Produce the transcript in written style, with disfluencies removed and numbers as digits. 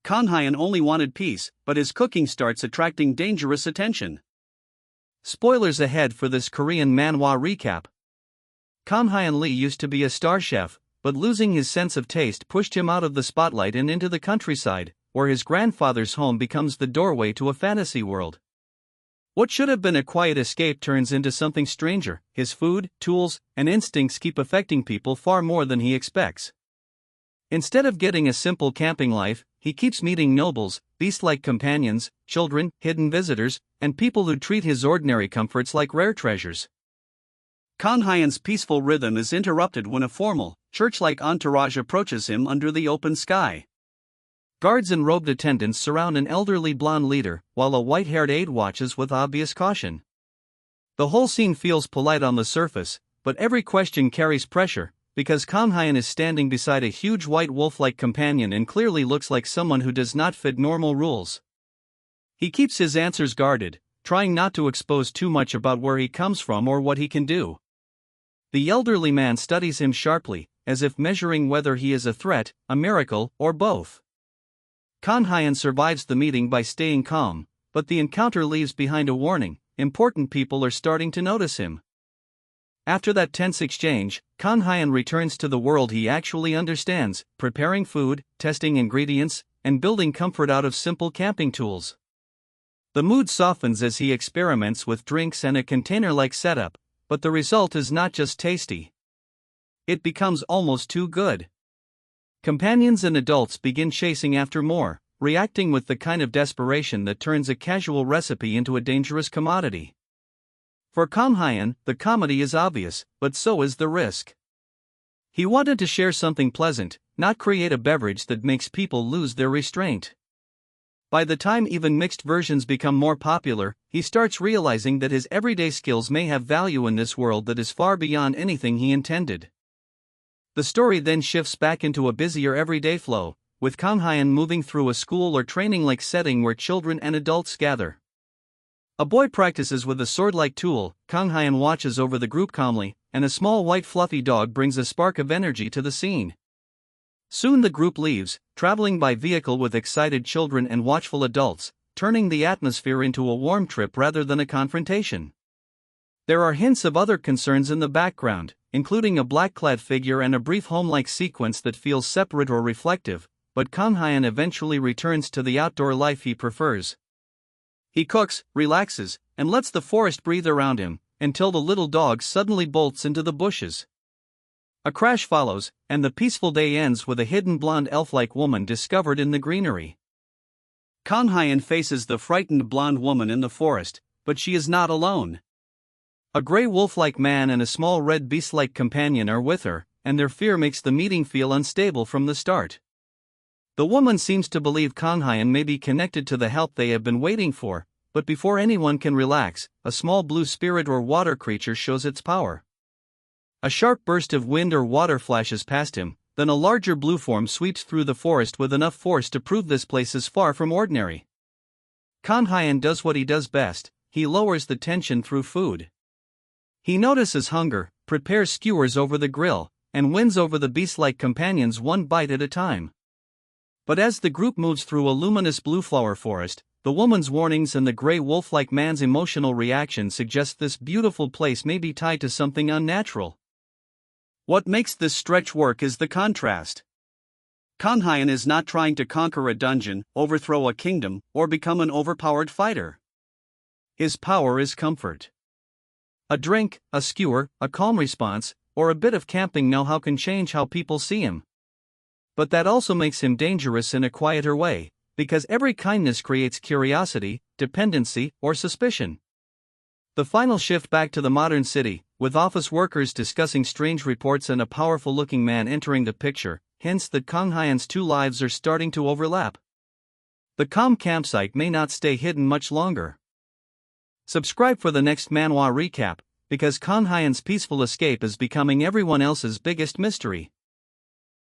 Kang-Hyeon only wanted peace, but his cooking starts attracting dangerous attention. Spoilers ahead for this Korean manhwa recap. Kang-Hyeon Lee used to be a star chef, but losing his sense of taste pushed him out of the spotlight and into the countryside, where his grandfather's home becomes the doorway to a fantasy world. What should have been a quiet escape turns into something stranger. His food, tools, and instincts keep affecting people far more than he expects. Instead of getting a simple camping life, he keeps meeting nobles, beast-like companions, children, hidden visitors, and people who treat his ordinary comforts like rare treasures. Kang-Hyeon's peaceful rhythm is interrupted when a formal, church-like entourage approaches him under the open sky. Guards and robed attendants surround an elderly blonde leader, while a white-haired aide watches with obvious caution. The whole scene feels polite on the surface, but every question carries pressure, because Kang-Hyeon is standing beside a huge white wolf-like companion and clearly looks like someone who does not fit normal rules. He keeps his answers guarded, trying not to expose too much about where he comes from or what he can do. The elderly man studies him sharply, as if measuring whether he is a threat, a miracle, or both. Kang-Hyeon survives the meeting by staying calm, but the encounter leaves behind a warning: important people are starting to notice him. After that tense exchange, Kang-Hyeon returns to the world he actually understands, preparing food, testing ingredients, and building comfort out of simple camping tools. The mood softens as he experiments with drinks and a container-like setup, but the result is not just tasty. It becomes almost too good. Companions and adults begin chasing after more, reacting with the kind of desperation that turns a casual recipe into a dangerous commodity. For Kang-Hyeon, the comedy is obvious, but so is the risk. He wanted to share something pleasant, not create a beverage that makes people lose their restraint. By the time even mixed versions become more popular, he starts realizing that his everyday skills may have value in this world that is far beyond anything he intended. The story then shifts back into a busier everyday flow, with Kang-Hyeon moving through a school or training-like setting where children and adults gather. A boy practices with a sword-like tool, Kang-Hyeon watches over the group calmly, and a small white fluffy dog brings a spark of energy to the scene. Soon the group leaves, traveling by vehicle with excited children and watchful adults, turning the atmosphere into a warm trip rather than a confrontation. There are hints of other concerns in the background, including a black-clad figure and a brief home-like sequence that feels separate or reflective, but Kang-Hyeon eventually returns to the outdoor life he prefers. He cooks, relaxes, and lets the forest breathe around him, until the little dog suddenly bolts into the bushes. A crash follows, and the peaceful day ends with a hidden blonde elf-like woman discovered in the greenery. Kang-Hyeon faces the frightened blonde woman in the forest, but she is not alone. A gray wolf-like man and a small red beast-like companion are with her, and their fear makes the meeting feel unstable from the start. The woman seems to believe Kang-Hyeon may be connected to the help they have been waiting for, but before anyone can relax, a small blue spirit or water creature shows its power. A sharp burst of wind or water flashes past him, then a larger blue form sweeps through the forest with enough force to prove this place is far from ordinary. Kang-Hyeon does what he does best: he lowers the tension through food. He notices hunger, prepares skewers over the grill, and wins over the beast-like companions one bite at a time. But as the group moves through a luminous blue flower forest, the woman's warnings and the gray wolf-like man's emotional reaction suggest this beautiful place may be tied to something unnatural. What makes this stretch work is the contrast. Kang-Hyeon is not trying to conquer a dungeon, overthrow a kingdom, or become an overpowered fighter. His power is comfort. A drink, a skewer, a calm response, or a bit of camping know-how can change how people see him. But that also makes him dangerous in a quieter way, because every kindness creates curiosity, dependency, or suspicion. The final shift back to the modern city, with office workers discussing strange reports and a powerful-looking man entering the picture, hints that Kang-Hyeon's two lives are starting to overlap. The calm campsite may not stay hidden much longer. Subscribe for the next manhwa recap, because Kang-Hyeon's peaceful escape is becoming everyone else's biggest mystery.